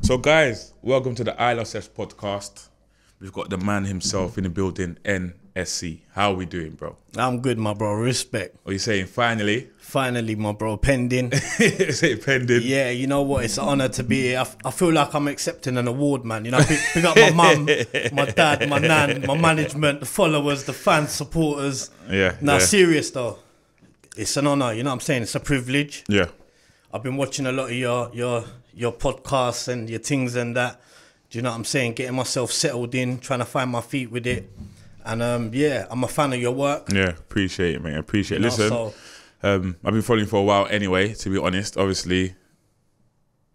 So guys, welcome to the Ilovesesh podcast. We've got the man himself in the building, NSC. How are we doing, bro? I'm good, my bro. Respect. What are you saying? Finally? Finally, my bro. Pending. Is it pending? Yeah, you know what? It's an honour to be here. I feel like I'm accepting an award, man. You know, pick up my mum, my dad, my nan, my management, the followers, the fans, supporters. Yeah. Now, serious though. It's an honour. You know what I'm saying? It's a privilege. Yeah. I've been watching a lot of your podcasts and your things and that. Do you know what I'm saying? Getting myself settled in, trying to find my feet with it. And yeah, I'm a fan of your work. Yeah, appreciate it, man. Appreciate it. You Listen, know, I've been following for a while anyway, to be honest. Obviously,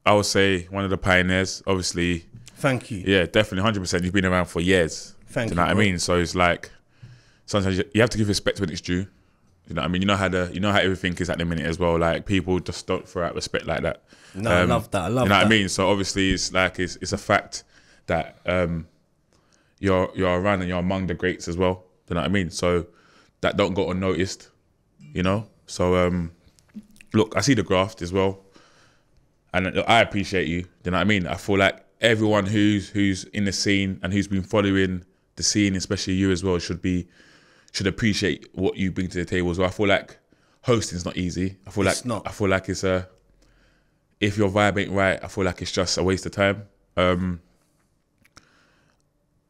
I would say one of the pioneers, obviously. Thank you. Yeah, definitely, 100%. You've been around for years. Thank you. Do you know what I mean? So it's like, sometimes you have to give respect when it's due. You know what I mean? You know how everything is at the minute as well. Like, people just don't throw out respect like that. No, I love that. I love that. You know what I mean? So obviously, it's like it's a fact that you're around and you're among the greats as well. You know what I mean? So that don't go unnoticed. You know. So look, I see the graft as well, and look, I appreciate you. You know what I mean? I feel like everyone who's in the scene and who's been following the scene, especially you as well, should appreciate what you bring to the table as well. I feel like hosting is not easy. I feel like it's a, if your vibe ain't right, I feel like it's just a waste of time.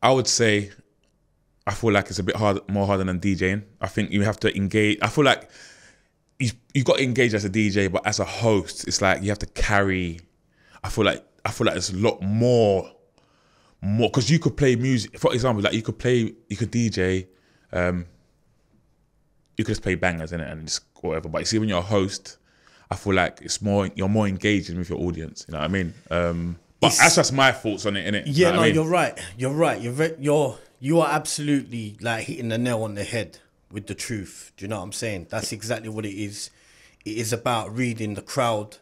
I would say, I feel like it's a bit more harder than DJing. I think you have to engage. I feel like you got to engage as a DJ, but as a host, it's like you have to carry. I feel like there's a lot more because you could play music. For example, like you could DJ. You could just play bangers in it and just whatever. But you see, when you're a host, I feel like you're more engaging with your audience. You know what I mean? But that's just my thoughts on it, innit? Yeah, you know what I mean? You're right. You're right. You are absolutely like hitting the nail on the head with the truth. Do you know what I'm saying? That's exactly what it is. It is about reading the crowd.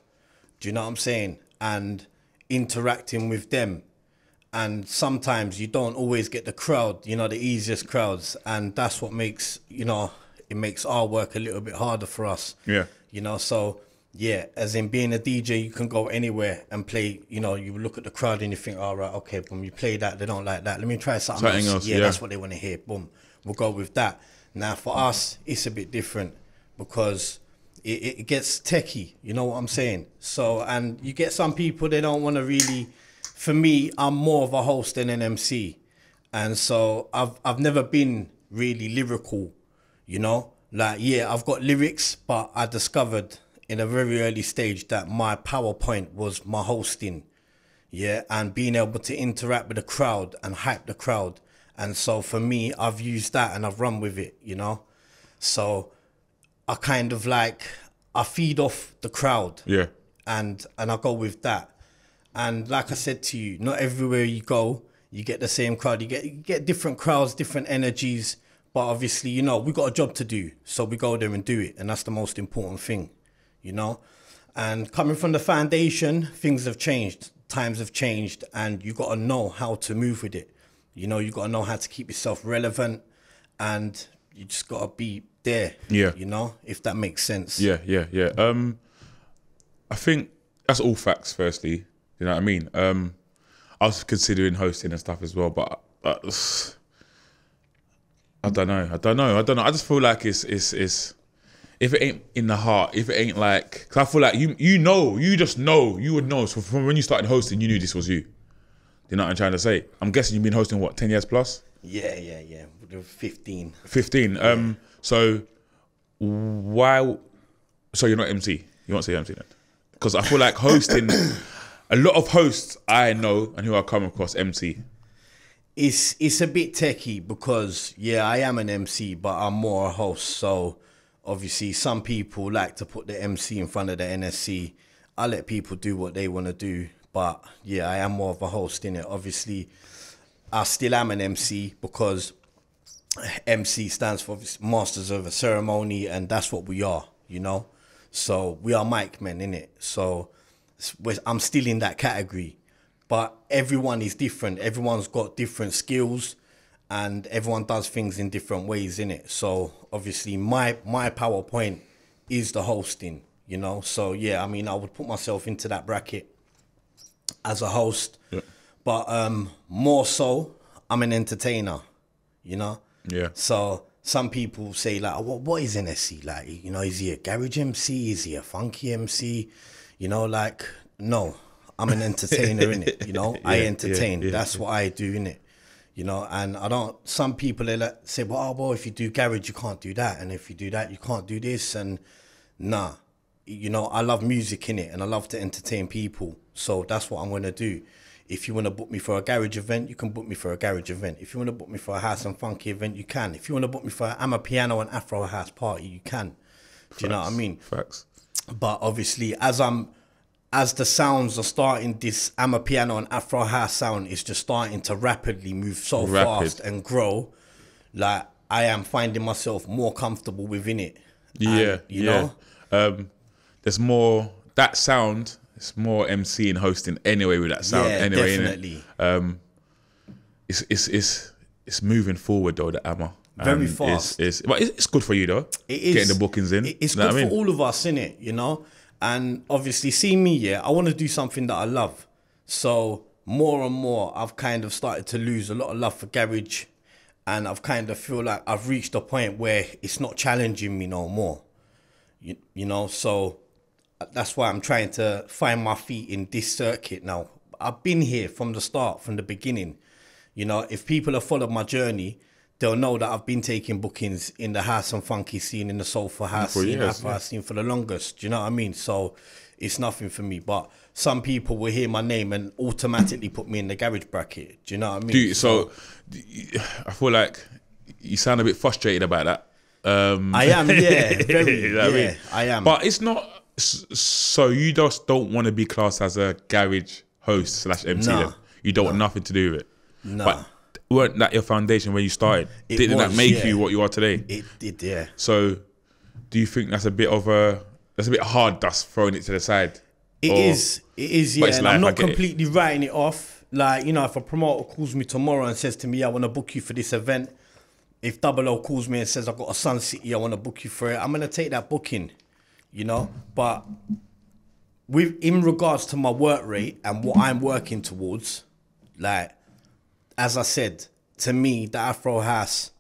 Do you know what I'm saying? And interacting with them. And sometimes you don't always get the crowd, the easiest crowds. And that's what makes, it makes our work a little bit harder for us. Yeah. So, yeah, as in being a DJ, you can go anywhere and play, you look at the crowd and you think, all right, okay, boom, you play that, they don't like that. Let me try something else. Yeah, that's what they want to hear. Boom, we'll go with that. Now, for us, it's a bit different because it gets techie, you know what I'm saying? So, and you get some people, they don't want to really... For me, I'm more of a host than an MC. And so I've never been really lyrical, Like, yeah, I've got lyrics, but I discovered in a very early stage that my PowerPoint was my hosting, yeah, and being able to interact with the crowd and hype the crowd. And so for me, I've used that and I've run with it, So I kind of like, I feed off the crowd. Yeah. And I go with that. And like I said to you, not everywhere you go, you get the same crowd. You get different crowds, different energies. But obviously, we got a job to do. So we go there and do it. And that's the most important thing, And coming from the foundation, things have changed. Times have changed. And you got to know how to move with it. You got to know how to keep yourself relevant. And you just got to be there, yeah. If that makes sense. Yeah. I think that's all facts, firstly. You know what I mean? I was considering hosting and stuff as well, but I don't know. I just feel like it's if it ain't in the heart, if it ain't like, cause I feel like you would know. So from when you started hosting, you knew this was you. You know what I'm trying to say? I'm guessing you've been hosting what, 10 years plus? Yeah. 15. 15. Yeah. So why? So you're not MC? You won't say MC then? Because I feel like hosting. A lot of hosts I know and who I come across MC. It's a bit techie because, yeah, I am an MC, but I'm more a host. So, obviously, some people like to put the MC in front of the NSC. I let people do what they want to do. But, yeah, I am more of a host, innit? Obviously, I still am an MC because MC stands for Masters of a Ceremony, and that's what we are, So, we are mic men, innit? So... I'm still in that category, but everyone is different. Everyone's got different skills and everyone does things in different ways, innit? So obviously my PowerPoint is the hosting, So yeah, I mean, I would put myself into that bracket. as a host. Yeah. But more so, I'm an entertainer, you know? Yeah. So some people say, like, what is NSC? Like, you know, is he a garage MC? Is he a funky MC? You know, like, no, I'm an entertainer, innit? You know, I entertain. That's what I do, innit? You know, and I don't, some people, they like say, well, if you do garage, you can't do that. And if you do that, you can't do this. And nah, you know, I love music, innit? And I love to entertain people. So that's what I'm going to do. If you want to book me for a garage event, you can book me for a garage event. If you want to book me for a house and funky event, you can. If you want to book me for a piano and Afro house party, you can. Do you know what I mean? Facts. But obviously, as the sounds are starting, this piano and Afro house sound is just starting to rapidly move so fast and grow. Like, I am finding myself more comfortable within it. Yeah, you know? There's more, that sound, it's more MC and hosting anyway with that sound. Yeah, anyway, definitely. It's moving forward though, the Amma. Very fast. But it's good for you though. It is. Getting the bookings in. It's good for all of us, innit? You know? And obviously, see me, I want to do something that I love. So more and more, I've kind of started to lose a lot of love for garage. And I've kind of feel like I've reached a point where it's not challenging me no more. You know, so that's why I'm trying to find my feet in this circuit now. I've been here from the start, from the beginning. You know, if people have followed my journey, they'll know that I've been taking bookings in the house and funky scene, in the soulful house scene, Afro house scene for the longest. Do you know what I mean? So it's nothing for me. But some people will hear my name and automatically put me in the garage bracket. Do you know what I mean? So I feel like you sound a bit frustrated about that. I am, yeah. Very, I am. But it's not... So you just don't want to be classed as a garage host / MC then? You don't want nothing to do with it? No. But weren't that your foundation when you started? Didn't that make you what you are today? It did, yeah. So do you think that's a bit hard dust throwing it to the side? It is, yeah. And I'm not completely writing it off. Like, you know, if a promoter calls me tomorrow and says to me, I want to book you for this event. If Double O calls me and says, I've got a Sun City, I want to book you for it, I'm going to take that booking. You know, but in regards to my work rate and what I'm working towards, like, as I said, to me, the Afro House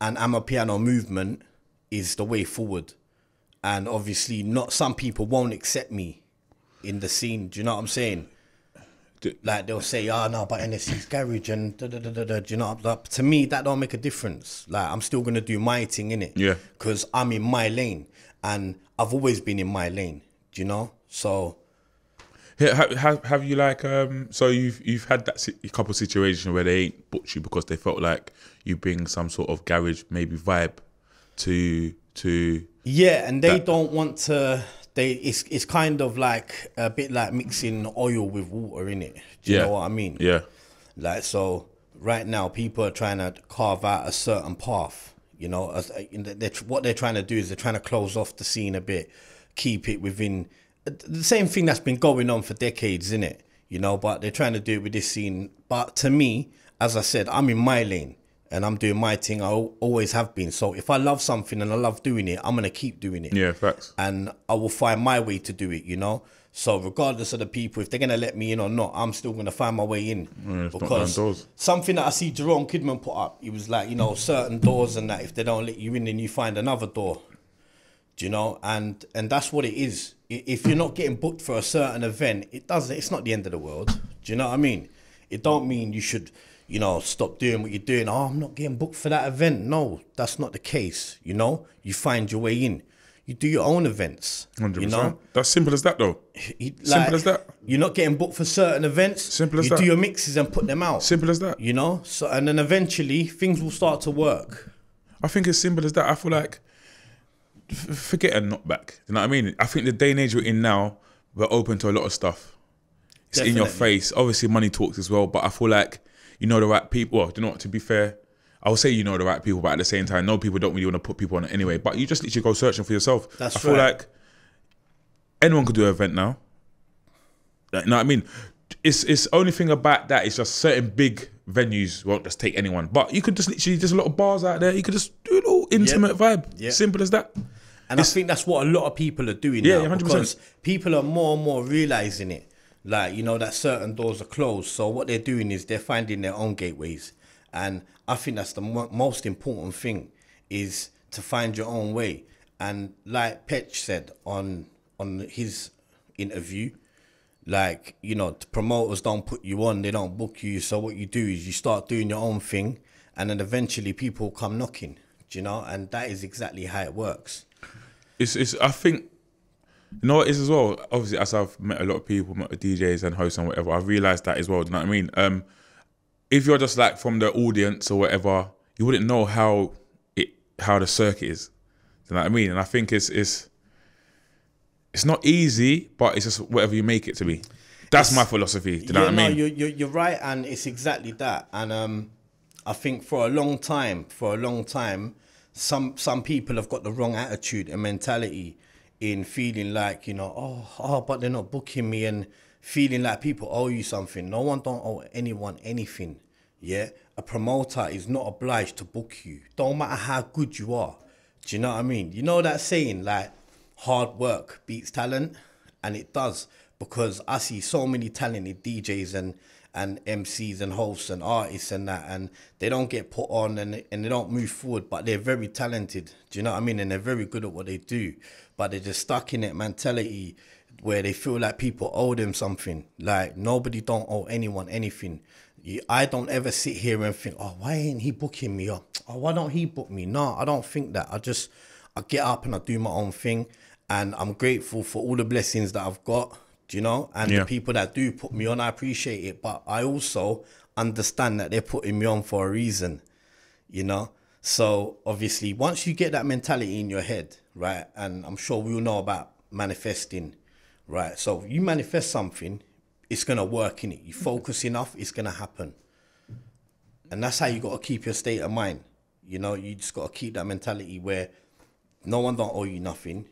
and Amapiano movement is the way forward. And obviously, not some people won't accept me in the scene. Do you know what I'm saying? Like, they'll say, oh, no, but NSC's garage and da-da-da-da-da. Do you know? Like, to me, that don't make a difference. Like, I'm still going to do my thing, innit? Yeah. Because I'm in my lane. And I've always been in my lane, do you know? So, have you like so you've had that a couple of situations where they ain't booked you because they felt like you bring some sort of garage maybe vibe to yeah, and they don't want to. It's kind of like a bit like mixing oil with water, innit? Do you know what I mean? Yeah. Like, so right now people are trying to carve out a certain path. You know, what they're trying to do is they're trying to close off the scene a bit, keep it within the same thing that's been going on for decades, isn't it? You know, but they're trying to do it with this scene. But to me, as I said, I'm in my lane and I'm doing my thing. I always have been. So if I love something and I love doing it, I'm going to keep doing it. Yeah, facts. And I will find my way to do it, you know? So regardless of the people, if they're going to let me in or not, I'm still going to find my way in. Because something that I see Jerome Kidman put up, he was like, you know, certain doors and that, if they don't let you in, then you find another door. Do you know? And that's what it is. If you're not getting booked for a certain event, it's not the end of the world. Do you know what I mean? It don't mean you should, you know, stop doing what you're doing. Oh, I'm not getting booked for that event. No, that's not the case. You know, you find your way in. You do your own events. 100%. You know? That's simple as that, though. Simple as that. You're not getting booked for certain events. Simple as that. You do your mixes and put them out. Simple as that. You know? So, and then eventually things will start to work. I think it's simple as that. I feel like, forget a knockback. You know what I mean? I think the day and age we're in now, we're open to a lot of stuff. It's in your face. Obviously, money talks as well, but I feel like you know the right people. Well, do you know what? To be fair, I would say you know the right people, but at the same time, no, people don't really want to put people on it anyway. But you just literally go searching for yourself. I feel like anyone could do an event now. You know what I mean? It's only thing about that is just certain big venues won't just take anyone. But you could just literally, there's a lot of bars out there. You could just do a little intimate vibe. Yep. Simple as that. And I think that's what a lot of people are doing now. 100%. Because people are more and more realising it. Like, you know, that certain doors are closed. So what they're doing is they're finding their own gateways. And I think that's the most important thing, is to find your own way. And like Petch said on his interview, like, you know, the promoters don't put you on, they don't book you. So what you do is you start doing your own thing, and then eventually people come knocking, do you know? And that is exactly how it works. It's I think, you know what it is as well, obviously, as I've met a lot of people, met DJs and hosts and whatever, I've realised that as well, do you know what I mean? If you're just like from the audience or whatever, you wouldn't know how the circuit is. Do you know what I mean? And I think it's not easy, but it's just whatever you make it to be. That's my philosophy. Do you know what I mean? No, you're right, and it's exactly that. And I think for a long time, some people have got the wrong attitude and mentality in feeling like, you know, but they're not booking me, and feeling like people owe you something. No one don't owe anyone anything. Yeah, a promoter is not obliged to book you. Don't matter how good you are. Do you know what I mean? You know that saying, like, hard work beats talent? And it does, because I see so many talented DJs and MCs and hosts and artists and that, and they don't get put on, and they don't move forward, but they're very talented. Do you know what I mean? And they're very good at what they do, but they're just stuck in that mentality where they feel like people owe them something. Like, nobody don't owe anyone anything. I don't ever sit here and think, oh, why ain't he booking me? Or, oh, why don't he book me? No, I don't think that. I get up and I do my own thing, and I'm grateful for all the blessings that I've got, do you know? And the people that do put me on, I appreciate it. But I also understand that they're putting me on for a reason, you know? So obviously, once you get that mentality in your head, right? And I'm sure we all know about manifesting, right? So you manifest something, it's going to work in it. You focus enough, it's going to happen. And that's how you got to keep your state of mind. You know, you just got to keep that mentality where no one don't owe you nothing.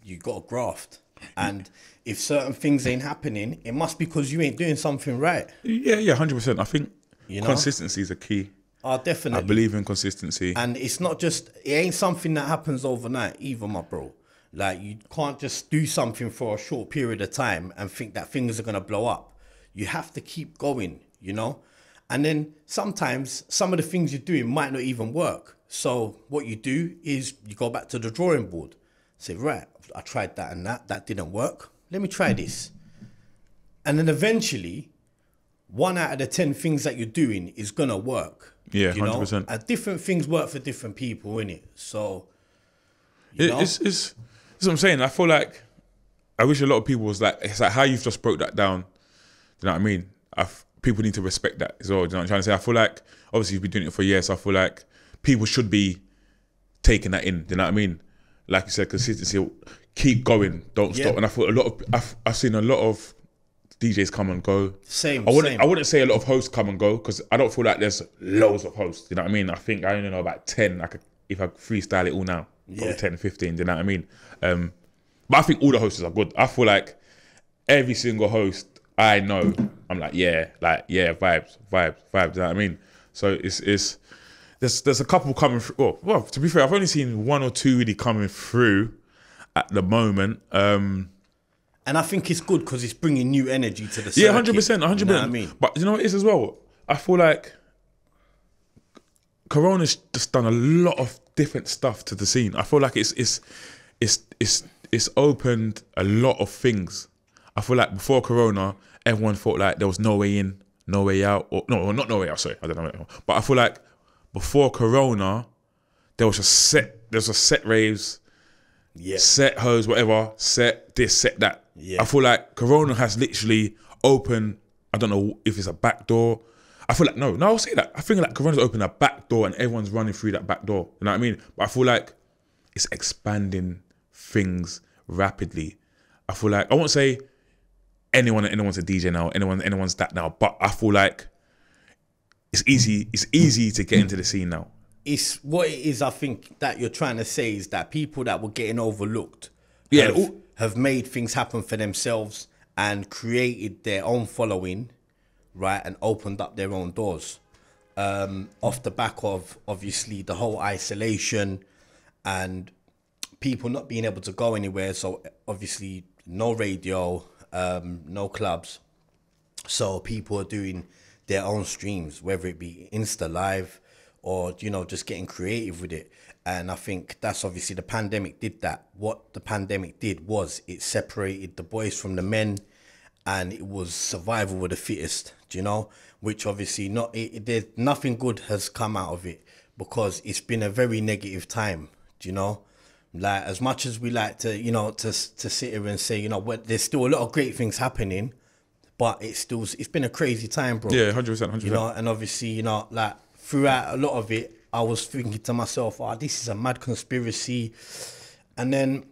You got to graft. And if certain things ain't happening, it must be because you ain't doing something right. Yeah, 100%. I think consistency is a key. Oh, definitely. I believe in consistency. And it's not just, it ain't something that happens overnight either, my bro. Like, you can't just do something for a short period of time and think that things are going to blow up. You have to keep going, you know? And then sometimes some of the things you're doing might not even work. So what you do is you go back to the drawing board. Say, right, I tried that and that didn't work. Let me try this. And then eventually, 1 out of the 10 things that you're doing is going to work. Yeah, you know? 100%. And different things work for different people, innit? So, it's what I'm saying. I feel like, I wish a lot of people was like, it's like how you've just broke that down. Do you know what I mean? People need to respect that as well. Do you know what I'm trying to say? I feel like, obviously you've been doing it for years, so I feel like people should be taking that in. Do you know what I mean? Like you said, consistency, keep going, don't stop. And I thought I've seen a lot of DJs come and go. Same. I wouldn't say a lot of hosts come and go, because I don't feel like there's loads of hosts. You know what I mean? I think I only know about 10. If I freestyle it all now, probably 10, 15. Do you know what I mean? But I think all the hosts are good. I feel like every single host I know, I'm like, vibes. Do you know what I mean? So there's a couple coming through. Well, to be fair, I've only seen 1 or 2 really coming through at the moment. And I think it's good because it's bringing new energy to the circuit. Yeah, 100%. You know what I mean? But you know what it is as well? I feel like Corona's just done a lot of different stuff to the scene. I feel like it's opened a lot of things. I feel like before Corona, everyone thought like there was no way in, no way out, or not no way out. Sorry, I don't know. But I feel like before Corona, there was a set raves, set hoes, whatever, set this, set that. Yeah. I feel like Corona has literally opened, I don't know if it's a back door. I feel like, no, I'll say that. I think like Corona's opened a back door and everyone's running through that back door. You know what I mean? But I feel like it's expanding things rapidly. I feel like, I won't say anyone's a DJ now, anyone's that now, but I feel like it's easy to get into the scene now. It's what it is, I think, that you're trying to say is that people that were getting overlooked have made things happen for themselves and created their own following, right, and opened up their own doors. Off the back of, obviously, the whole isolation and people not being able to go anywhere. So, obviously, no radio, no clubs, So people are doing their own streams, whether it be Insta Live or, you know, just getting creative with it. And I think that's obviously the pandemic did that. What the pandemic did was it separated the boys from the men, and it was survival of the fittest, do you know? Which obviously there's nothing good has come out of it, because it's been a very negative time, do you know? Like, as much as we like to, you know, to sit here and say, you know, there's still a lot of great things happening, but it's been a crazy time, bro. Yeah, 100%, 100%. You know, and obviously, you know, like throughout a lot of it, I was thinking to myself, oh, this is a mad conspiracy. And then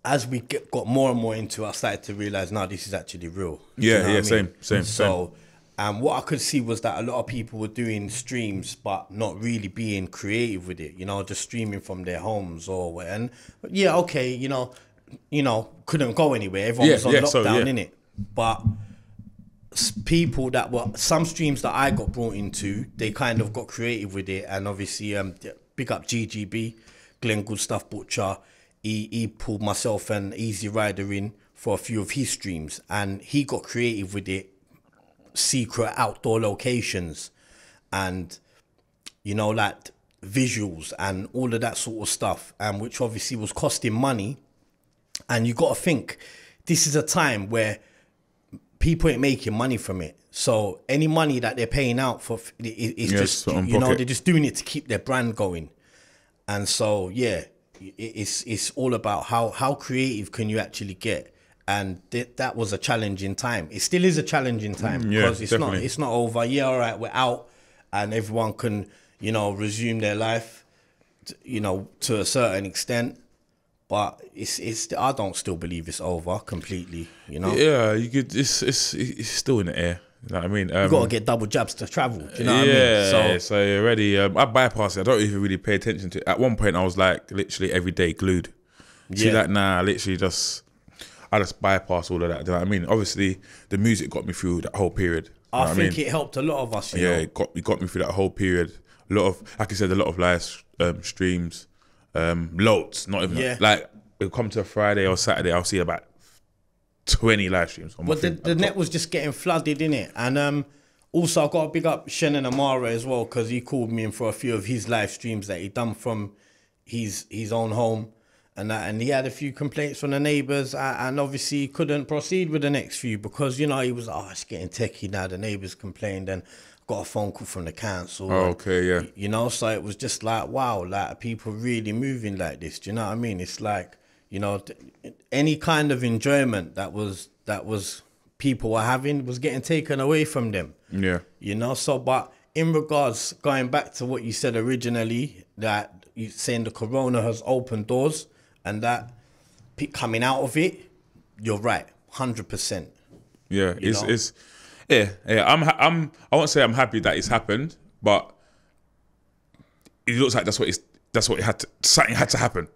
as we got more and more into it, I started to realize, no, this is actually real. Yeah, yeah, same. So, and what I could see was that a lot of people were doing streams, but not really being creative with it, you know, just streaming from their homes or where. And yeah, okay, you know, couldn't go anywhere. Everyone was on lockdown, innit? But people that were, some streams that I got brought into, they kind of got creative with it. And obviously, big up GGB, Glenn Good Stuff Butcher. He pulled myself and Easy Rider in for a few of his streams, and he got creative with it, secret outdoor locations and, you know, like visuals and all of that sort of stuff, and which obviously was costing money. And you got to think, this is a time where people ain't making money from it. So any money that they're paying out for is just, you know, they're just doing it to keep their brand going. And so, yeah, it's all about how creative can you actually get. And that was a challenging time. It still is a challenging time, because it's not over. Yeah, all right, we're out and everyone can, you know, resume their life, you know, to a certain extent. But I don't still believe it's over completely, you know. Yeah, you could. It's still in the air. You know what I mean? You got to get double jabs to travel. Do you know what I mean? So you're ready. I bypass it. I don't even really pay attention to it. At one point, I was like literally every day glued. See that now? I just bypass all of that. Do you know what I mean? Obviously, the music got me through that whole period. I think it helped a lot of us. You know? It got me through that whole period. A lot of, like I said, a lot of live streams. Loads, not even like it'll come to a Friday or Saturday, I'll see about 20 live streams. But the net was just getting flooded, innit? And also I got to big up Shannon Amara as well, because he called me in for a few of his live streams that he done from his own home and that, and he had a few complaints from the neighbours, and obviously he couldn't proceed with the next few because, you know, he was it's getting techie now, the neighbours complained, and got a phone call from the council. Oh, okay, yeah. You know, so it was just like, wow, like people really moving like this. Do you know what I mean? It's like, you know, any kind of enjoyment that was people were having was getting taken away from them. Yeah. You know, so, but in regards, going back to what you said originally, that you saying the corona has opened doors and that coming out of it, you're right, 100%. Yeah, I won't say I'm happy that it's happened, but it looks like something had to happen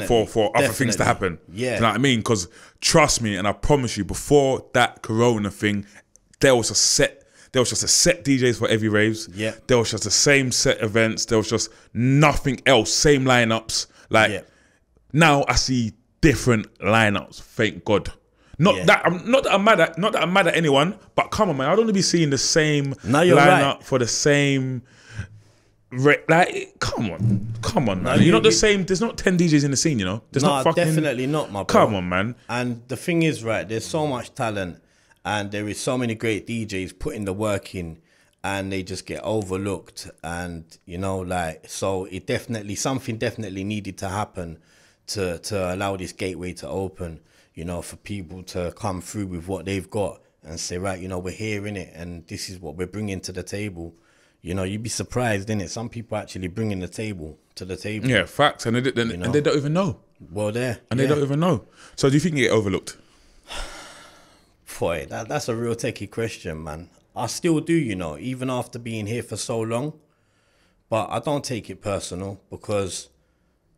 for other things to happen. Yeah. Do you know what I mean? Because trust me, and I promise you, before that corona thing, there was just a set DJs for every raves. Yeah. There was just the same set events. There was just nothing else. Same lineups. Like now I see different lineups. Thank God. Not that I'm mad at anyone, but come on, man, I don't want to be seeing the same lineup for the same. Like, come on, man. You're not the same. There's not 10 DJs in the scene, you know. There's not fucking. Definitely not, my bro. Come on, man. And the thing is, right, there's so much talent, and there is so many great DJs putting the work in, and they just get overlooked. And you know, like, so something definitely needed to happen to allow this gateway to open. You know, for people to come through with what they've got and say, right, you know, we're here, innit, and this is what we're bringing to the table. You know, you'd be surprised, innit? Some people actually bringing the table to the table. Yeah, facts, and they don't even know. Well, they don't even know. So, do you think you get overlooked? Boy, that's a real techie question, man. I still do, you know, even after being here for so long. But I don't take it personal because,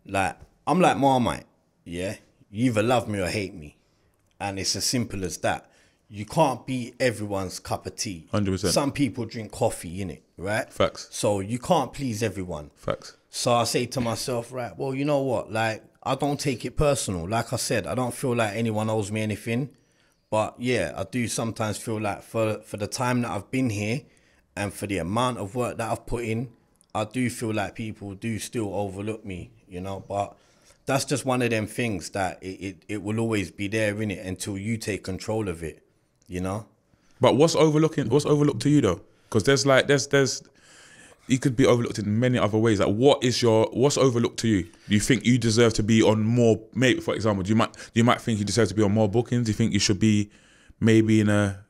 like, I'm like Marmite, yeah? You either love me or hate me. And it's as simple as that. You can't be everyone's cup of tea. 100%. Some people drink coffee, innit, right? Facts. So you can't please everyone. Facts. So I say to myself, right, well, you know what? Like, I don't take it personal. Like I said, I don't feel like anyone owes me anything. But yeah, I do sometimes feel like for the time that I've been here and for the amount of work that I've put in, I do feel like people do still overlook me, you know. But that's just one of them things that it will always be there, innit, until you take control of it, you know. But what's overlooked to you though? Because there's you could be overlooked in many other ways. Like what's overlooked to you? Do you think you deserve to be on more, maybe for example, you might think you deserve to be on more bookings? Do you think you should be maybe in a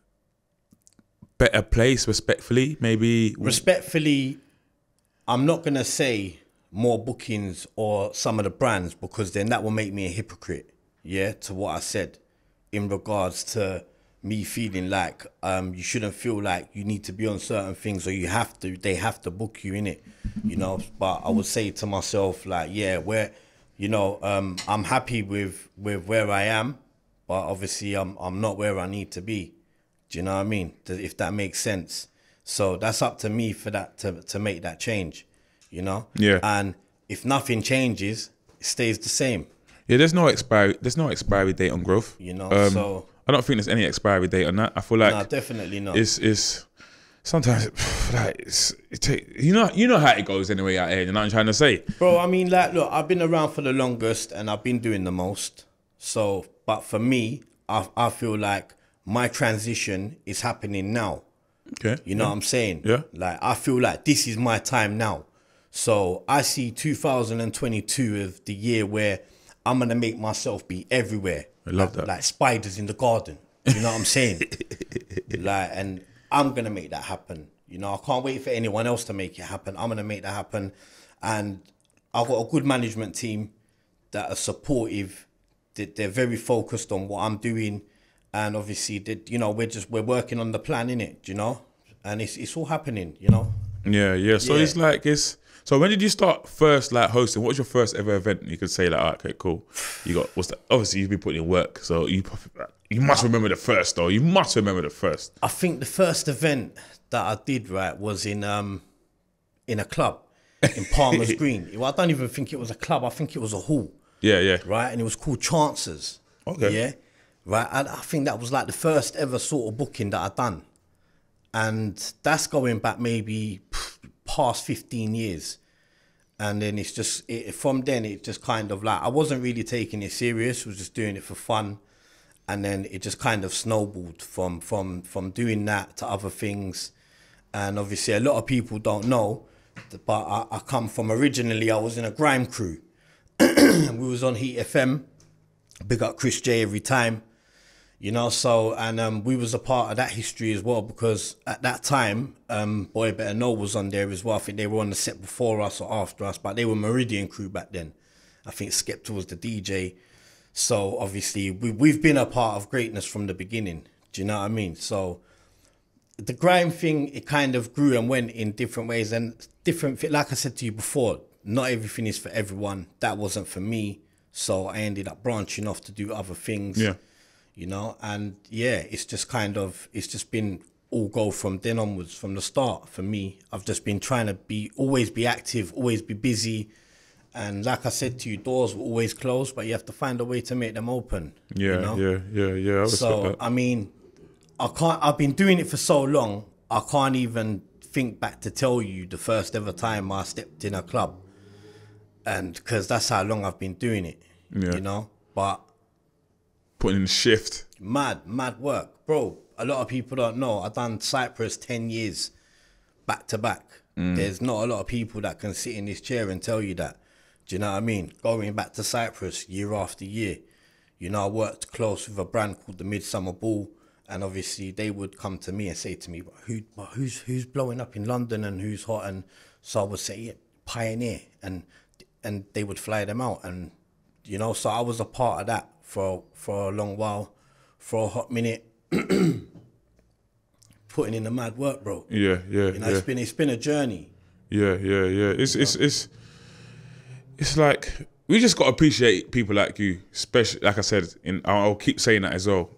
better place, respectfully? Maybe respectfully, I'm not gonna say more bookings or some of the brands, because then that will make me a hypocrite, yeah, to what I said in regards to me feeling like you shouldn't feel like you need to be on certain things, or they have to book you in it, you know. But I would say to myself, like, yeah, I'm happy with where I am, but obviously I'm not where I need to be. Do you know what I mean? If that makes sense. So that's up to me for that to make that change, you know? Yeah. And if nothing changes, it stays the same. Yeah, there's no expiry date on growth. You know, so I don't think there's any expiry date on that. I feel like no, definitely not. It's sometimes like you know how it goes anyway out here. You know what I'm trying to say, bro. I mean, like, look, I've been around for the longest and I've been doing the most. So, but for me, I feel like my transition is happening now. Okay, you know what I'm saying? Yeah. Like, I feel like this is my time now. So I see 2022 as the year where I'm gonna make myself be everywhere. I love that. Like spiders in the garden. You know what I'm saying? Like, and I'm gonna make that happen. You know, I can't wait for anyone else to make it happen. I'm gonna make that happen. And I've got a good management team that are supportive. They're very focused on what I'm doing. And obviously, we're working on the plan, innit, you know? And it's all happening, you know? Yeah. So yeah. So when did you start first like hosting? What was your first ever event? You could say like, oh, okay, cool. You got obviously you've been putting in work, so you must remember the first though. You must remember the first. I think the first event that I did, right, was in a club in Palmer's Green. Well, I don't even think it was a club. I think it was a hall. Yeah. Right, and it was called Chances. Okay. Yeah. Right, and I think that was like the first ever sort of booking that I done, and that's going back maybe past 15 years. And then from then it just kind of like, I wasn't really taking it serious, was just doing it for fun. And then it just kind of snowballed from doing that to other things. And obviously a lot of people don't know, but I come from, originally I was in a grime crew. We was on Heat FM, big up Chris J every time. You know, so, and we was a part of that history as well, because at that time, Boy Better Know was on there as well. I think they were on the set before us or after us, but they were Meridian crew back then. I think Skepta was the DJ. So obviously we've been a part of greatness from the beginning. Do you know what I mean? So the grime thing, it kind of grew and went in different ways, and like I said to you before, not everything is for everyone. That wasn't for me. So I ended up branching off to do other things. Yeah. You know, and yeah, it's just been all go from then onwards, from the start for me. I've just been trying to always be active, always be busy. And like I said to you, doors will always close, but you have to find a way to make them open. Yeah, you know? yeah. I respect that. I mean, I've been doing it for so long, I can't even think back to tell you the first ever time I stepped in a club. And because that's how long I've been doing it, you know, but putting in a shift. Mad work. Bro, a lot of people don't know. I've done Cyprus 10 years back to back. There's not a lot of people that can sit in this chair and tell you that. Do you know what I mean? Going back to Cyprus year after year. You know, I worked close with a brand called the Midsummer Ball, and obviously they would come to me and say to me, who's blowing up in London and who's hot? And so I would say, yeah, Pioneer, and they would fly them out. And, you know, so I was a part of that for a long while, for a hot minute, putting in the mad work, bro. Yeah. You know, it's been a journey. Yeah. It's like, we just got to appreciate people like you, especially, like I said, I'll keep saying that as well.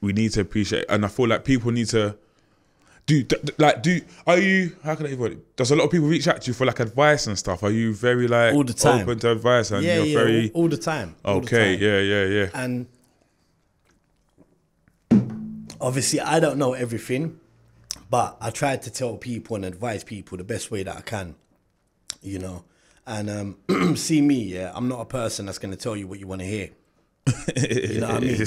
We need to appreciate, and I feel like people need to how can I even, does a lot of people reach out to you for like advice and stuff? Are you very like all the time open to advice? And yeah, you're very all the time. Okay, yeah. And obviously I don't know everything, but I try to tell people and advise people the best way that I can, you know. And see me, yeah, I'm not a person that's going to tell you what you want to hear. You know what I mean?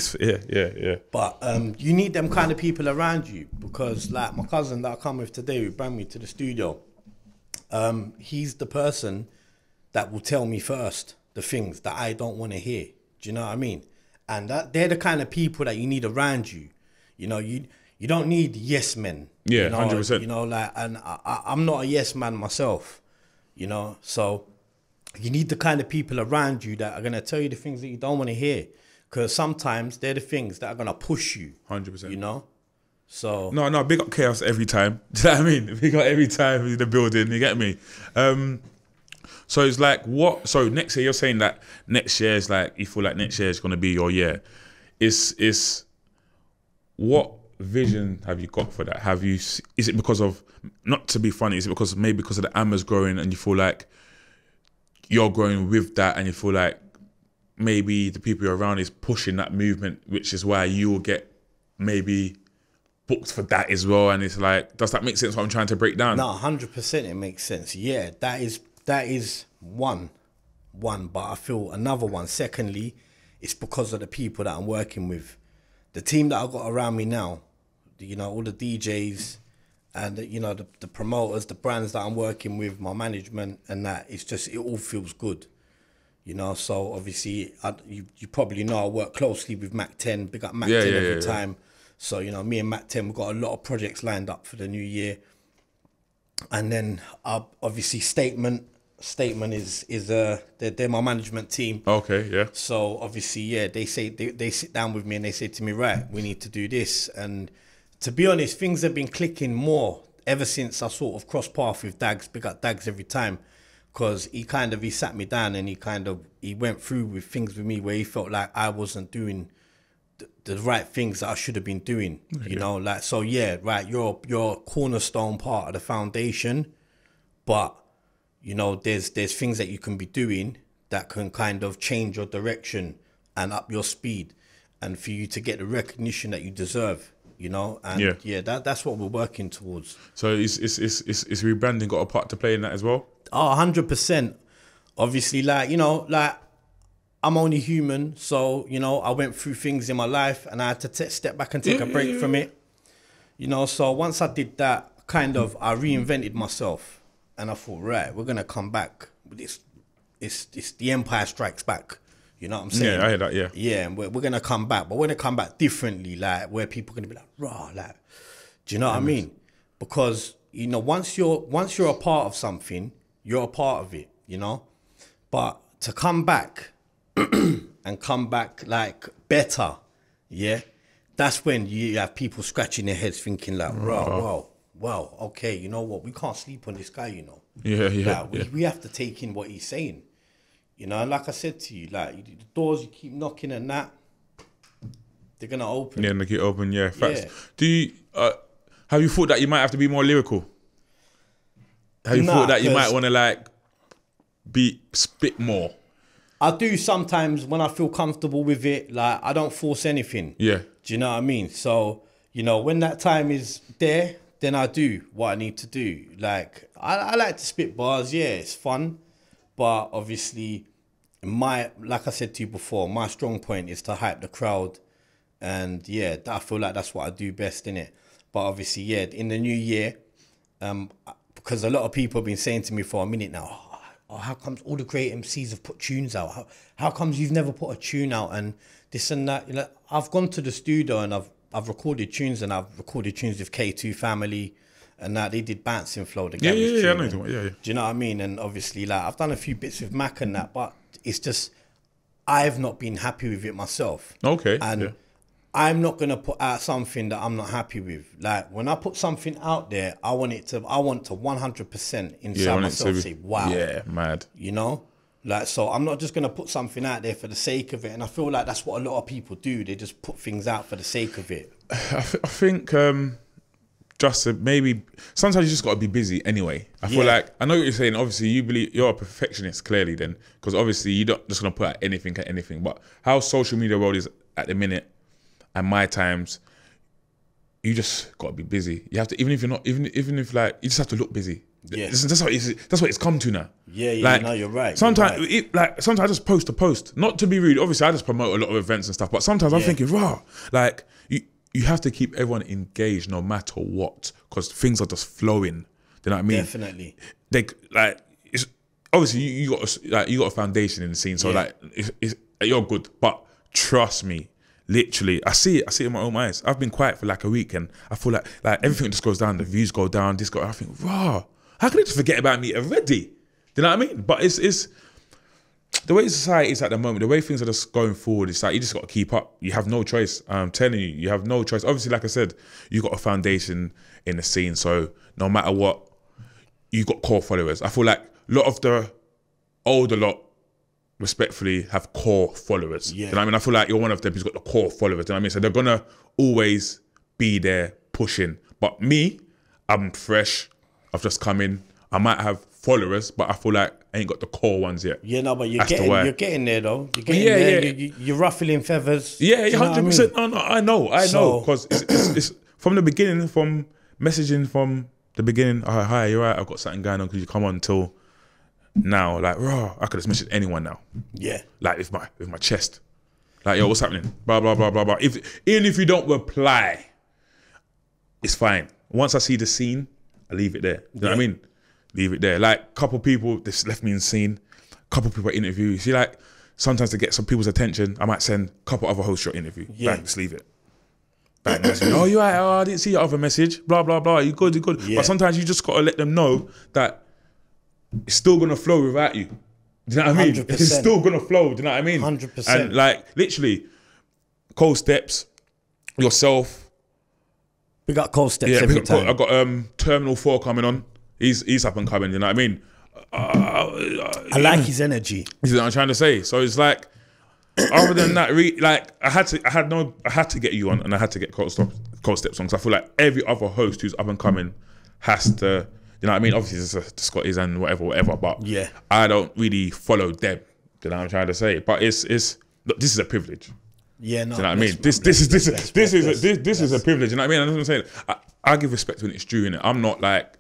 Yeah. But you need them kind of people around you, because like my cousin that I come with today, who brought me to the studio, he's the person that will tell me first the things that I don't want to hear. Do you know what I mean? And they're the kind of people that you need around you. You know, you don't need yes men. Yeah, you know, 100%. You know, like, and I'm not a yes man myself. You know, so you need the kind of people around you that are going to tell you the things that you don't want to hear, because sometimes they're the things that are going to push you. 100%. You know, so no, big up chaos every time. Do you know what I mean? Big up every time in the building. You get me? So it's like what? So next year, you're saying that next year is like, you feel like next year is going to be your year. Is what vision have you got for that? Have you? Is it because of, not to be funny? Is it because maybe because of the Amma's growing and you feel like you're growing with that, and you feel like maybe the people you're around is pushing that movement, which is why you will get maybe booked for that as well? And it's like, does that make sense what I'm trying to break down? No, 100% it makes sense. Yeah, that is one, but I feel another one. Secondly, it's because of the people that I'm working with. The team that I've got around me now, you know, all the DJs and, you know, the promoters, the brands that I'm working with, my management and that, it's just, it all feels good. You know, so obviously, you probably know I work closely with Mac 10, big up Mac 10 every time. So, you know, me and Mac 10, we've got a lot of projects lined up for the new year. And then obviously Statement is they're my management team. Okay, yeah. So obviously, yeah, they say they sit down with me and they say to me, right, we need to do this. And to be honest, things have been clicking more ever since I sort of crossed path with Dags. Big up Dags every time, because he sat me down and he went through with things with me where he felt like I wasn't doing the right things that I should have been doing. You know, like, so yeah, right, you're a cornerstone part of the foundation, but you know, there's things that you can be doing that can kind of change your direction and up your speed, and for you to get the recognition that you deserve, you know. And yeah, that's what we're working towards. So is rebranding got a part to play in that as well? Oh, 100%. Obviously, like, you know, like, I'm only human, so, you know, I went through things in my life and I had to step back and take a break from it. You know, so once I did that, kind of, I reinvented myself. And I thought, right, we're going to come back with this. It's the Empire Strikes Back. You know what I'm saying? Yeah, I hear that, yeah. Yeah, and we're going to come back. But we're going to come back differently, like, where people are going to be like, rah, like, do you know what I mean? Because, you know, once you're a part of something, you're a part of it, you know? But to come back and come back, like, better, yeah? That's when you have people scratching their heads thinking like, rah, well, okay, you know what? We can't sleep on this guy, you know. Yeah. We have to take in what he's saying, you know. And like I said to you, like, the doors you keep knocking and that, they're gonna open. Yeah, and they keep open. Yeah, facts. Yeah. Do you have you thought that you might have to be more lyrical? Have you thought that you might want to like spit more? I do sometimes when I feel comfortable with it. Like, I don't force anything. Yeah. Do you know what I mean? So, you know, when that time is there, then I do what I need to do. Like, I like to spit bars, yeah, it's fun. But obviously, like I said to you before, my strong point is to hype the crowd. And yeah, I feel like that's what I do best, innit? But obviously, yeah, in the new year, because a lot of people have been saying to me for a minute now, oh, how comes all the great MCs have put tunes out? How comes you've never put a tune out and this and that? You know, I've gone to the studio and I've recorded tunes, and I've recorded tunes with K2 Family and that. They did Bouncing Flow, the yeah, I know tune. Yeah. Do you know what I mean? And obviously, like, I've done a few bits with Mac and that, but it's just, I've not been happy with it myself. Okay. And I'm not going to put out something that I'm not happy with. Like, when I put something out there, I want to 100% inside myself say, wow. Yeah, mad. You know? Like, so I'm not just going to put something out there for the sake of it. And I feel like that's what a lot of people do. They just put things out for the sake of it. I think just maybe sometimes you just got to be busy anyway. I feel like, I know what you're saying. Obviously, you believe you're a perfectionist clearly then, because obviously you're not just going to put out anything at anything. But how social media world is at the minute and my times, you just got to be busy. You have to, even if you're not, even if like, you just have to look busy. Yeah. That's what it's come to now. Yeah, like, no, you're right. Sometimes, sometimes I just post to post. Not to be rude. Obviously, I just promote a lot of events and stuff. But sometimes I'm thinking, raw. Like you have to keep everyone engaged no matter what, because things are just flowing. Do you know what I mean? Definitely. They like it's obviously you got a foundation in the scene, so like it's you're good. But trust me, literally, I see it in my own eyes. I've been quiet for like a week, and I feel like everything just goes down. The views go down. This go. I think, raw. How can they just forget about me already? Do you know what I mean? But it's the way society is at the moment, the way things are just going forward, it's like you just got to keep up. You have no choice. I'm telling you, you have no choice. Obviously, like I said, you got a foundation in the scene, so no matter what, you got core followers. I feel like a lot of the older lot, respectfully, have core followers. Yeah. You know what I mean? I feel like you're one of them who's got the core followers. You know what I mean? So they're gonna always be there pushing. But me, I'm fresh. I've just come in. I might have followers, but I feel like I ain't got the core ones yet. Yeah, no, but you're getting there though. You're getting there. You're ruffling feathers. Yeah, 100%. I mean? No, I know, because it's from the beginning, from messaging from the beginning. Oh, hi, you're right. I've got something going on. Could you come on till now? Like, raw. I could just message anyone now. Yeah, like with my chest. Like, yo, what's happening? Blah blah blah blah blah. Even if you don't reply, it's fine. Once I see the scene, I leave it there. You know what I mean? Leave it there. Like, a couple people, they've left me in scene. A couple people interview. See, like, sometimes to get some people's attention, I might send a couple other hosts your interview. Yeah. Bang, just leave it. Bang, message. Oh, you right? Oh, I didn't see your other message. Blah, blah, blah. You good, you good. Yeah. But sometimes you just got to let them know that it's still going to flow without you. Do you know what I mean? 100%. It's still going to flow. Do you know what I mean? 100%. And, like, literally, Cold Steps, yourself. We got Cold Steps every time. I got Terminal 4 coming on. He's up and coming, you know what I mean? I like his energy. You know what I'm trying to say? So it's like, other than that, like I had to get you on, and I had to get Cold Steps on, because I feel like every other host who's up and coming has to, you know what I mean? Obviously, it's the Scotties and whatever, but yeah, I don't really follow them. You know what I'm trying to say? But it's look, this is a privilege. Yeah, no. Do you know what I mean? This is a privilege. You know what I mean? And that's what I'm saying. I give respect when it's due, innit? I'm not like,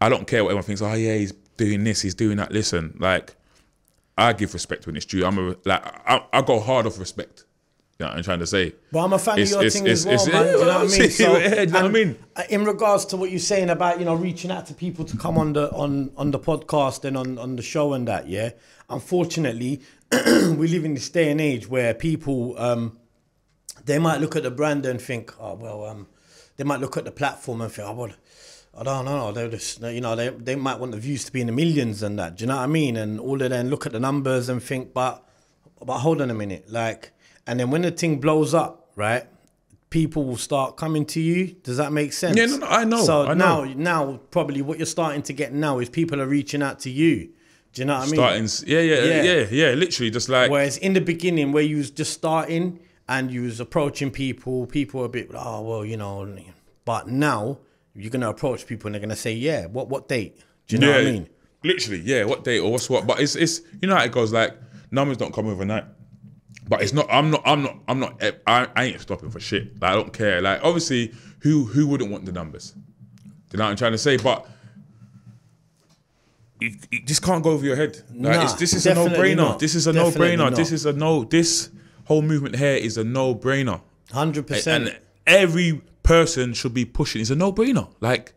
I don't care what everyone thinks. Oh yeah, he's doing this, he's doing that. Listen, like, I give respect when it's due. I go hard off respect. You know what I'm trying to say? But I'm a fan of your thing as well, man. Do you know what I mean? So, do you know what I mean? In regards to what you're saying about, you know, reaching out to people to come on the podcast and on the show and that, yeah. Unfortunately, we live in this day and age where people they might look at the brand and think, oh well, they might look at the platform and think, oh well, I don't know, they just, you know, they might want the views to be in the millions and that. Do you know what I mean? And all of them look at the numbers and think, but hold on a minute, like. And then when the thing blows up, right, people will start coming to you. Does that make sense? Yeah, no, I know. So I know. now probably what you're starting to get now is people are reaching out to you. Do you know what I mean? Yeah. Literally, just like. Whereas in the beginning, where you was just starting and you was approaching people were a bit, oh well, you know. But now you're gonna approach people and they're gonna say, yeah, what date? Do you know what I mean? Literally, yeah, what date or what's what? But it's you know how it goes. Like, numbers don't come overnight. But it's not. I ain't stopping for shit. Like, I don't care. Like, obviously, who wouldn't want the numbers? Do you know what I'm trying to say? But it just can't go over your head. Like, this is a no-brainer. This is a no-brainer. This whole movement here is a no-brainer. 100%. And every person should be pushing. It's a no-brainer. Like,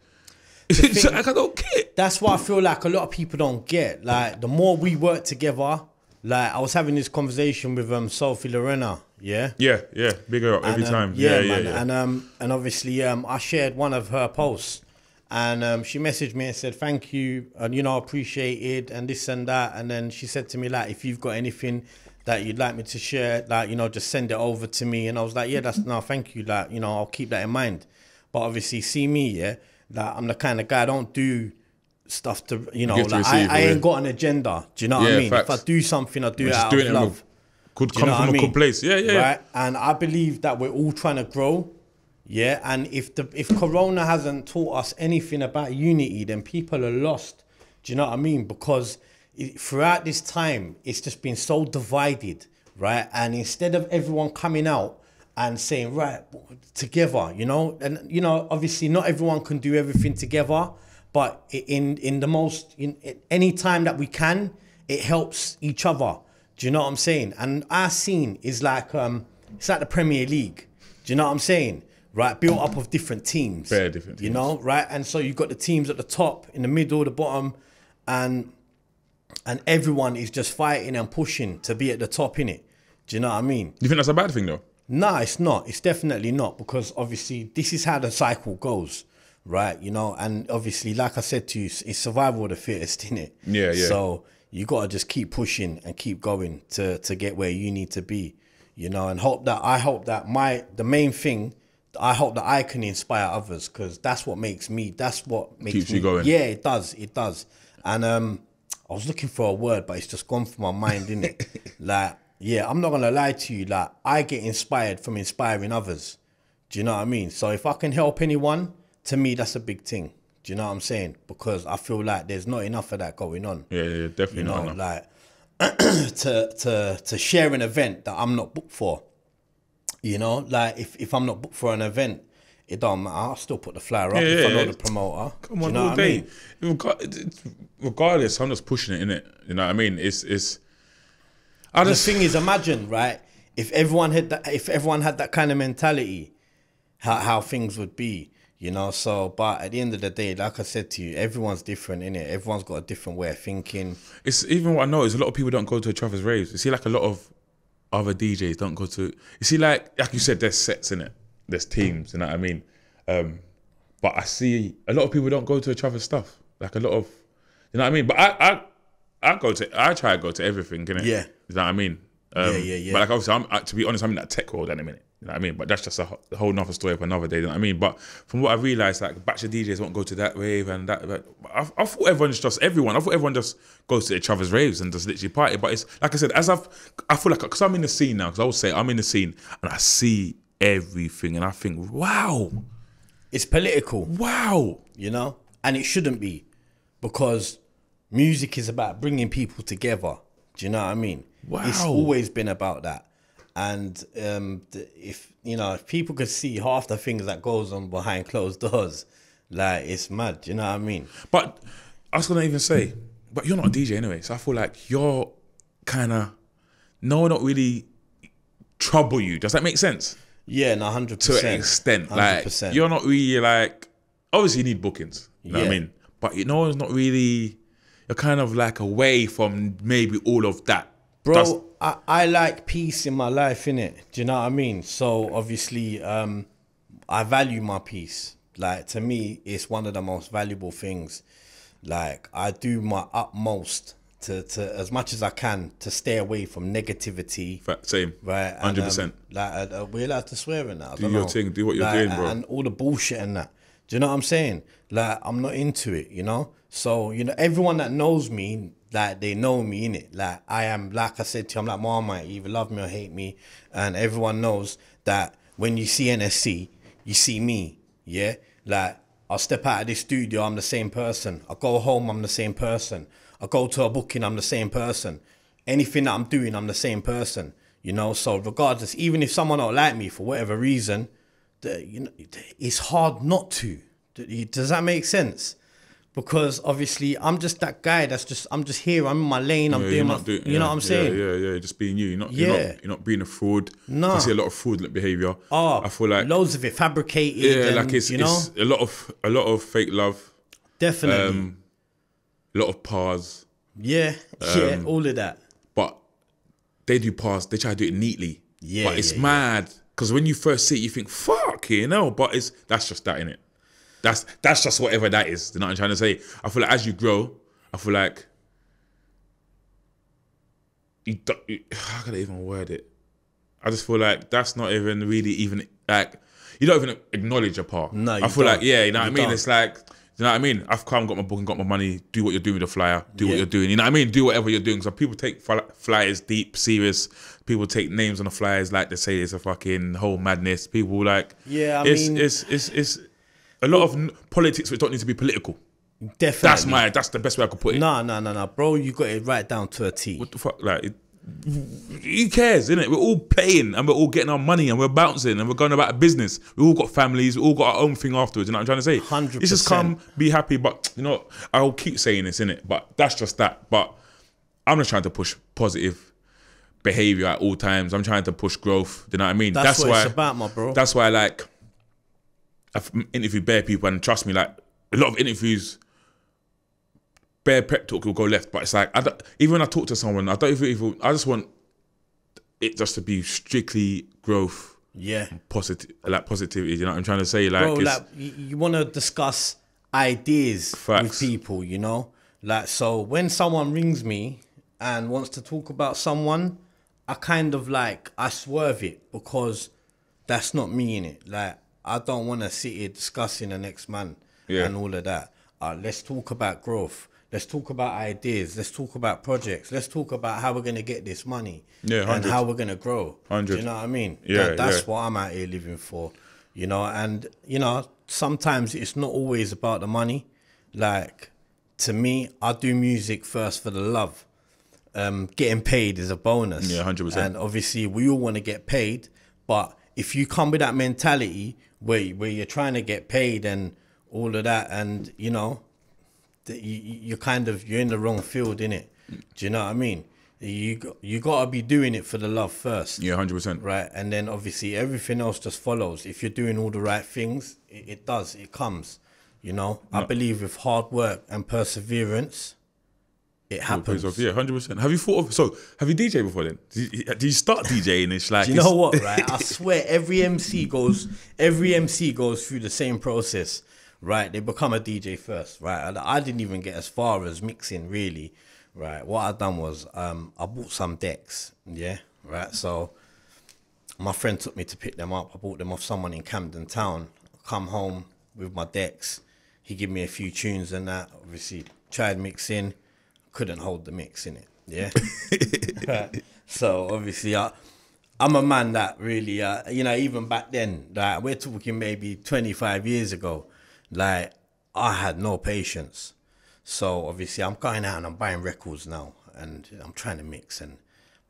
I don't care. That's what I feel like a lot of people don't get. Like, the more we work together. Like, I was having this conversation with Sophie Lorena, yeah? Yeah, big her up every time. Yeah. And obviously, I shared one of her posts, and she messaged me and said, thank you, and, you know, appreciated, and this and that. And then she said to me, like, if you've got anything that you'd like me to share, like, you know, just send it over to me. And I was like, yeah, thank you. Like, you know, I'll keep that in mind. But obviously, see me, yeah? Like, I'm the kind of guy, I don't do stuff to, you know, like, I ain't got an agenda. Do you know what I mean? Facts. If I do something, I do it out of love. Could come from a good place. Yeah. Right? And I believe that we're all trying to grow. Yeah. And if Corona hasn't taught us anything about unity, then people are lost. Do you know what I mean? Because throughout this time, it's just been so divided, right? And instead of everyone coming out and saying, right, together, you know? And, you know, obviously not everyone can do everything together, but any time that we can, it helps each other. Do you know what I'm saying? And our scene is like, it's like the Premier League. Do you know what I'm saying? Right, built up of different teams. Very different teams. You know, right? And so you've got the teams at the top, in the middle, the bottom, and everyone is just fighting and pushing to be at the top, innit? Do you know what I mean? Do you think that's a bad thing, though? No, it's not. It's definitely not, because obviously this is how the cycle goes, right? You know, and obviously, like I said to you, it's survival of the fittest, innit? Yeah, yeah. So you got to just keep pushing and keep going to get where you need to be, you know, and I hope that the main thing, I hope that I can inspire others, because that's what makes Keeps you going. Yeah, it does. And I was looking for a word, but it's just gone from my mind, innit? Like, yeah, I'm not gonna lie to you, like, I get inspired from inspiring others. Do you know what I mean? So if I can help anyone, to me that's a big thing. Do you know what I'm saying? Because I feel like there's not enough of that going on. Yeah, definitely you know, not enough. Like to share an event that I'm not booked for. You know, like if I'm not booked for an event, it don't matter. I'll still put the flyer up if I know the promoter. Come on, do you know all day. I mean? Regardless, I'm just pushing it, innit? You know what I mean? The thing is, imagine, right? If everyone had that kind of mentality, how things would be. You know, so, but at the end of the day, like I said to you, everyone's different, innit? Everyone's got a different way of thinking. It's even what I know is a lot of people don't go to Travis raves. You see, like a lot of other DJs don't go to. You see, like you said, there's sets in it, there's teams. You know what I mean? But I see a lot of people don't go to Travis stuff. Like a lot of, you know what I mean? But I try to go to everything, innit? Yeah. You know what I mean? Yeah. But like obviously, to be honest, I'm in that tech world at the minute. You know what I mean? But that's just a whole nother story for another day. You know what I mean? But from what I realised, like a batch of DJs won't go to that rave and that. I thought everyone just goes to each other's raves and just literally party. But it's like I said, I feel like, because I'm in the scene now, because I would say I'm in the scene and I see everything and I think, wow. It's political. Wow. You know? And it shouldn't be, because music is about bringing people together. Do you know what I mean? Wow. It's always been about that. And if people could see half the things that goes on behind closed doors, like, it's mad. Do you know what I mean? But I was gonna even say, but you're not a DJ anyway, so I feel like you're kind of not really trouble you. Does that make sense? Yeah, no, 100%. To an extent, 100%. Like you're not really like, obviously you need bookings. You know what I mean? But it's not really. You're kind of like away from maybe all of that. Bro, I like peace in my life, innit? Do you know what I mean? So obviously, I value my peace. Like, to me, it's one of the most valuable things. Like, I do my utmost to as much as I can to stay away from negativity. Same. Right? 100%. Like, we're allowed to swear in that. Do your thing. Do what you're doing, bro. And all the bullshit and that. Do you know what I'm saying? Like, I'm not into it, you know? So, you know, everyone that knows me, like, they know me, innit? Like, I am, like I said to you, I'm like Marmite. You either love me or hate me. And everyone knows that when you see NSC, you see me, yeah? Like, I'll step out of this studio, I'm the same person. I go home, I'm the same person. I go to a booking, I'm the same person. Anything that I'm doing, I'm the same person, you know? So regardless, even if someone don't like me for whatever reason, you know, it's hard not to. Does that make sense? Because obviously I'm just that guy I'm just here, I'm in my lane, I'm doing my, you know what I'm saying? Yeah, just being you. You're not being a fraud. No. I see a lot of fraudulent behaviour. Oh, I feel like loads of it fabricated. Yeah, and, like it's a lot of fake love. Definitely. A lot of pars. Yeah, all of that. But they do pars, they try to do it neatly. Yeah. But it's mad. Because when you first see it, you think, fuck, you know, but that's just that, innit? That's just whatever that is. You know what I'm trying to say? I feel like as you grow, I feel like how can I even word it? I just feel like that's not even really even like, you don't even acknowledge a part. No, you I feel don't. like, yeah, you know what I mean? Don't. It's like, you know what I mean? I've come, got my booking, got my money, do what you're doing with the flyer, do what you're doing. You know what I mean? Do whatever you're doing. So people take flyers deep, serious. People take names on the flyers like they say it's a fucking whole madness. People like, it's a lot of politics which don't need to be political. Definitely. That's the best way I could put it. No, bro, you got it right down to a T. What the fuck? Like, who cares, innit? We're all playing and we're all getting our money and we're bouncing and we're going about business. We all got families, we all got our own thing afterwards, you know what I'm trying to say? 100%. It's just come, be happy, but you know, I'll keep saying this, innit? But that's just that. But I'm just trying to push positive behavior at all times. I'm trying to push growth, you know what I mean? That's what why, it's about, my bro. That's why, like, I've interviewed bare people, and trust me, like, a lot of interviews, bare prep talk will go left, but it's like, even when I talk to someone, I just want it just to be strictly growth, positivity. You know what I'm trying to say? Like, bro, like you want to discuss ideas with people, you know? Like, so when someone rings me and wants to talk about someone, I kind of like, I swerve it because that's not me in it. Like, I don't want to sit here discussing the next man and all of that. Let's talk about growth. Let's talk about ideas. Let's talk about projects. Let's talk about how we're going to get this money and how we're going to grow. 100. Do you know what I mean? That's what I'm out here living for, you know? And, you know, sometimes it's not always about the money. Like, to me, I do music first for the love. Getting paid is a bonus. Yeah, 100%. And obviously, we all want to get paid. But if you come with that mentality where you're trying to get paid and all of that, and, you know, you're in the wrong field, innit? Do you know what I mean? You got to be doing it for the love first. Yeah, 100%. Right? And then, obviously, everything else just follows. If you're doing all the right things, it comes. You know, I believe with hard work and perseverance, it happens. Yeah, 100%. Have you DJed before then? Did you start DJing? It's like, do you know what, right? I swear every MC goes through the same process, right? They become a DJ first, right? I didn't even get as far as mixing, really, right? What I done was I bought some decks, yeah, right? So my friend took me to pick them up. I bought them off someone in Camden Town. I come home with my decks. He gave me a few tunes and that. Obviously, tried mixing, couldn't hold the mix in it. Yeah. Right. So obviously, I'm a man that really, you know, even back then, like we're talking maybe 25 years ago, like I had no patience. So obviously, I'm going out and I'm buying records now, and I'm trying to mix, and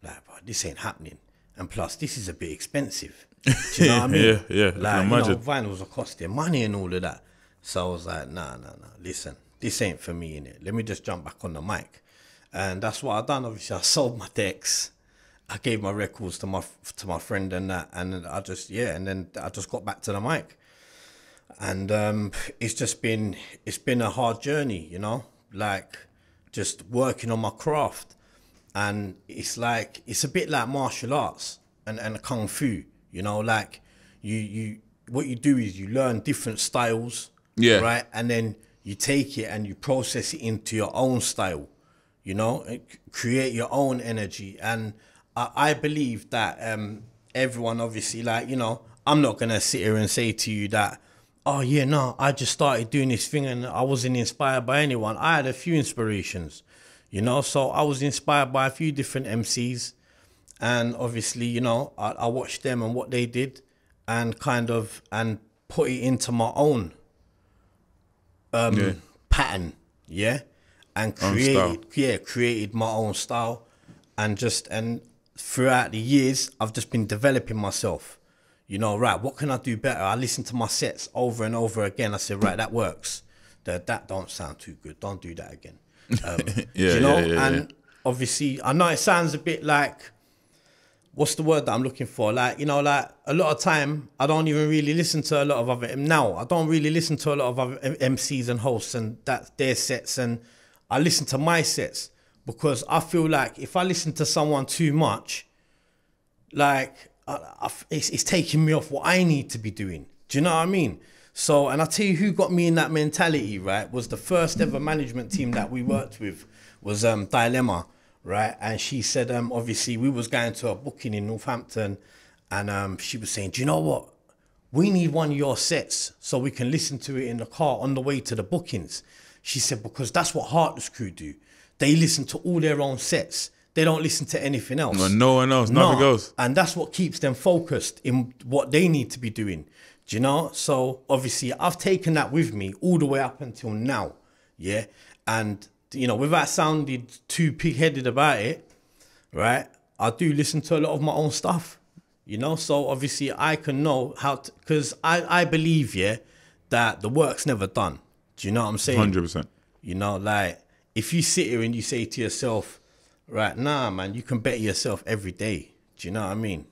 like, bro, this ain't happening. And plus, this is a bit expensive. Do you know what I mean? Yeah. Like, you know, vinyls are costing money and all of that. So I was like, nah. Listen, this ain't for me, innit? Let me just jump back on the mic. And that's what I done. Obviously, I sold my decks. I gave my records to my friend and that. And I just got back to the mic. And it's been a hard journey, you know? Like, just working on my craft. And it's a bit like martial arts and kung fu, you know? Like, what you do is you learn different styles. Yeah. Right. And then you take it and you process it into your own style, you know, create your own energy. And I believe that everyone, obviously, like, you know, I'm not going to sit here and say to you that, oh, yeah, no, I just started doing this thing and I wasn't inspired by anyone. I had a few inspirations, you know, so I was inspired by a few different MCs. And obviously, you know, I watched them and what they did and and put it into my own pattern, and created my own style, and throughout the years I've just been developing myself, you know. Right, what can I do better? I listen to my sets over and over again. I said, right, that works. That don't sound too good, don't do that again. You know. And obviously I know it sounds a bit like, what's the word that I'm looking for? Like, you know, like a lot of time, I don't even really listen to a lot of other, now, I don't really listen to a lot of other MCs and hosts and their sets, and I listen to my sets because I feel like if I listen to someone too much, like, it's taking me off what I need to be doing. Do you know what I mean? So, and I'll tell you who got me in that mentality, right, was the first ever management team that we worked with was Dilemma. Right, and she said, obviously, we was going to a booking in Northampton, and she was saying, do you know what? We need one of your sets so we can listen to it in the car on the way to the bookings. She said, because that's what Heartless Crew do. They listen to all their own sets. They don't listen to anything else. No one else, nothing else. And that's what keeps them focused in what they need to be doing. Do you know? So, obviously, I've taken that with me all the way up until now, yeah? And you know, without sounding too pig-headed about it, right? I do listen to a lot of my own stuff, you know. So obviously I can know how to, because I believe, yeah, that the work's never done. Do you know what I'm saying? 100%. You know, like if you sit here and you say to yourself, right, nah, man, you can better yourself every day. Do you know what I mean?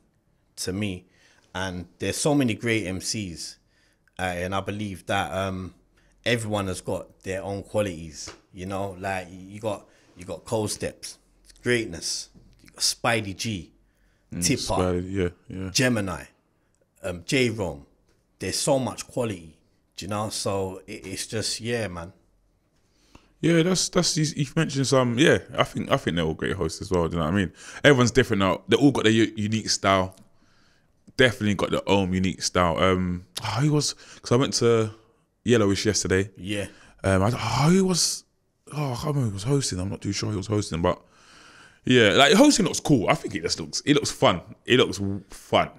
To me, and there's so many great MCs, and I believe that everyone has got their own qualities. You know, like you got Cold Steps, greatness. You got Spidey G, Tipper, Spidey, yeah. Gemini, J-Rom. There's so much quality. Do you know? So it's just, yeah, man. Yeah, that's you mentioned some. Yeah, I think they're all great hosts as well. Do you know what I mean? Everyone's different now. They all got their unique style. Definitely got their own unique style. He was, because I went to Ilovesesh yesterday. Yeah. He was. I can't remember who was hosting. I'm not too sure who was hosting, but yeah, like hosting looks cool. I think it looks fun. It looks fun.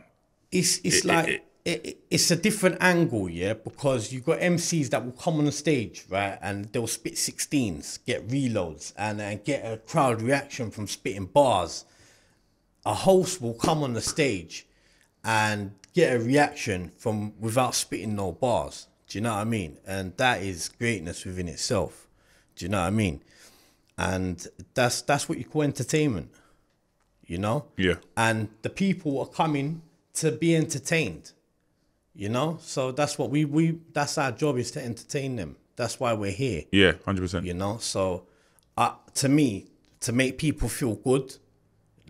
It's a different angle, yeah, because you've got MCs that will come on the stage, right, and they'll spit 16s, get reloads, and get a crowd reaction from spitting bars. A host will come on the stage and get a reaction from without spitting no bars. Do you know what I mean? And that is greatness within itself. Do you know what I mean? And that's what you call entertainment, you know? Yeah. And the people are coming to be entertained. You know, so that's what that's our job, is to entertain them. That's why we're here. Yeah, 100%. You know, so to me, to make people feel good,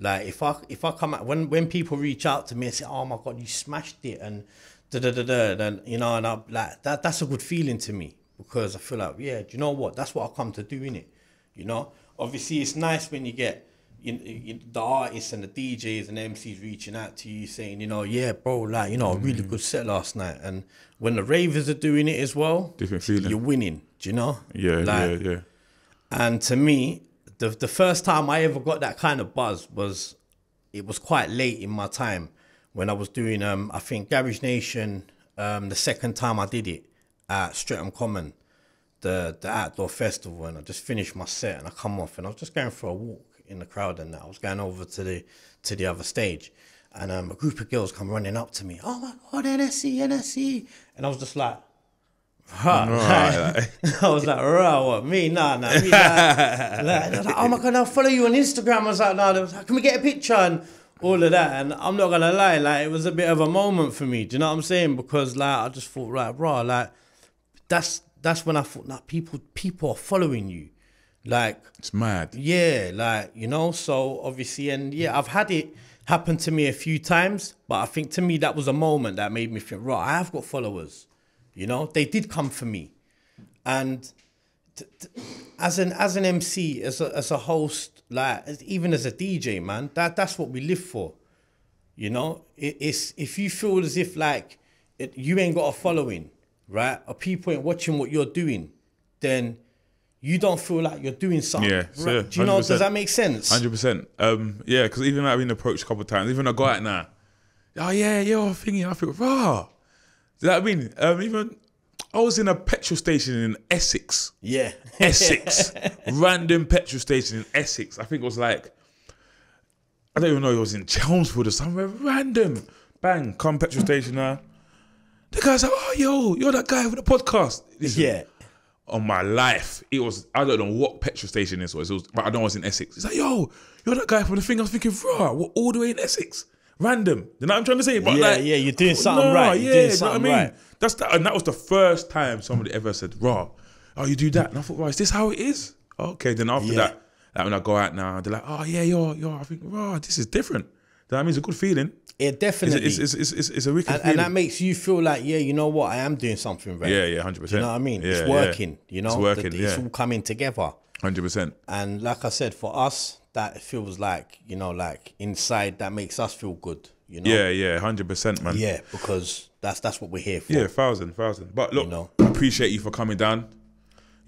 like if I come out, when people reach out to me and say, "Oh my God, you smashed it," and then you know, and I'm like, that's a good feeling to me, because I feel like, yeah, do you know what? That's what I come to do, innit? You know, obviously it's nice when you get the artists and the DJs and the MCs reaching out to you saying, you know, yeah, bro, like, you know, a really good set last night. And when the ravers are doing it as well, different feeling. You're winning, do you know? Yeah, like, yeah. And to me, the first time I ever got that kind of buzz was quite late in my time when I was doing, I think, Garage Nation, the second time I did it at Streatham Common, the outdoor festival, and I just finished my set and I come off and I was just going for a walk in the crowd, and I was going over to the other stage, and a group of girls come running up to me. "Oh my God, NSC," and I was just like, I was like, what, me? Nah, me, like, they was like, "Oh my God, I'll follow you on Instagram." I was like, "No," they was like, "Can we get a picture?" And all of that. And I'm not gonna lie, like, it was a bit of a moment for me. Do you know what I'm saying? Because like I just thought, like, like that's when I thought, like, people are following you. Like, it's mad. Yeah, like, you know, so obviously, and yeah, I've had it happen to me a few times, but I think to me that was a moment that made me think, right, I have got followers, you know, they did come for me. And as an MC, as a host, like, even as a DJ, man, that's what we live for, you know. It's if you feel as if like you ain't got a following, right, or people ain't watching what you're doing, then you don't feel like you're doing something. Yeah, sure. Do you know, does that make sense? 100%. Yeah, because even I've been approached a couple of times, even I go out now, oh yeah, you're thinking, I feel, raw. Do you know what I mean? Even I was in a petrol station in Essex. Yeah. Essex. Random petrol station in Essex. I think it was like, I don't even know, it was in Chelmsford or somewhere. Random. Bang, come petrol station now. The guy's like, "Oh, yo, you're that guy with the podcast." Listen, yeah. On my life, it was, I don't know what petrol station this was, but I know I was in Essex. It's like, "Yo, you're that guy from the thing." I was thinking, "Raw, we're all the way in Essex." Random. You know what I'm trying to say? But yeah, you're doing something right. You're doing something right. And that was the first time somebody ever said, "Raw, oh, you do that." And I thought, "Raw, is this how it is?" Okay, then after that, like when I go out now, they're like, "Oh yeah, you're," I think, "Raw, this is different." That means it's a good feeling. Yeah, definitely. It's a wicked feeling. And that makes you feel like, yeah, you know what, I am doing something right. Yeah, 100%. You know what I mean? Yeah, it's working, you know? It's working, It's all coming together. 100%. And like I said, for us, that feels like, you know, like inside, that makes us feel good, you know? Yeah, 100%, man. Yeah, because that's what we're here for. Yeah, thousand. But look, you know, I appreciate you for coming down.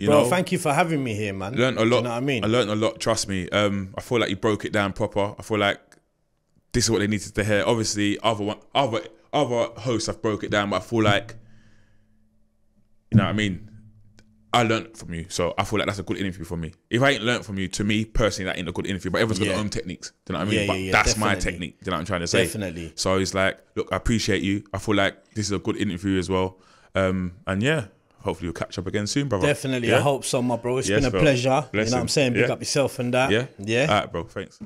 Bro, thank you for having me here, man. Learned a lot. You know what I mean? I learned a lot, trust me. I feel like you broke it down proper. I feel like this is what they needed to hear. Obviously, other hosts have broke it down, but I feel like, you know what I mean? I learned from you, so I feel like that's a good interview for me. If I ain't learned from you, to me personally, that ain't a good interview. But everyone's got their own techniques. Do you know what I mean? But that's my technique. Do you know what I'm trying to say? Definitely. So it's like, look, I appreciate you. I feel like this is a good interview as well. And yeah, hopefully we'll catch up again soon, brother. Definitely. I hope so, my bro. It's been a pleasure. Bless you know what I'm saying? Big up yourself and that. Yeah. Yeah. All right, bro. Thanks.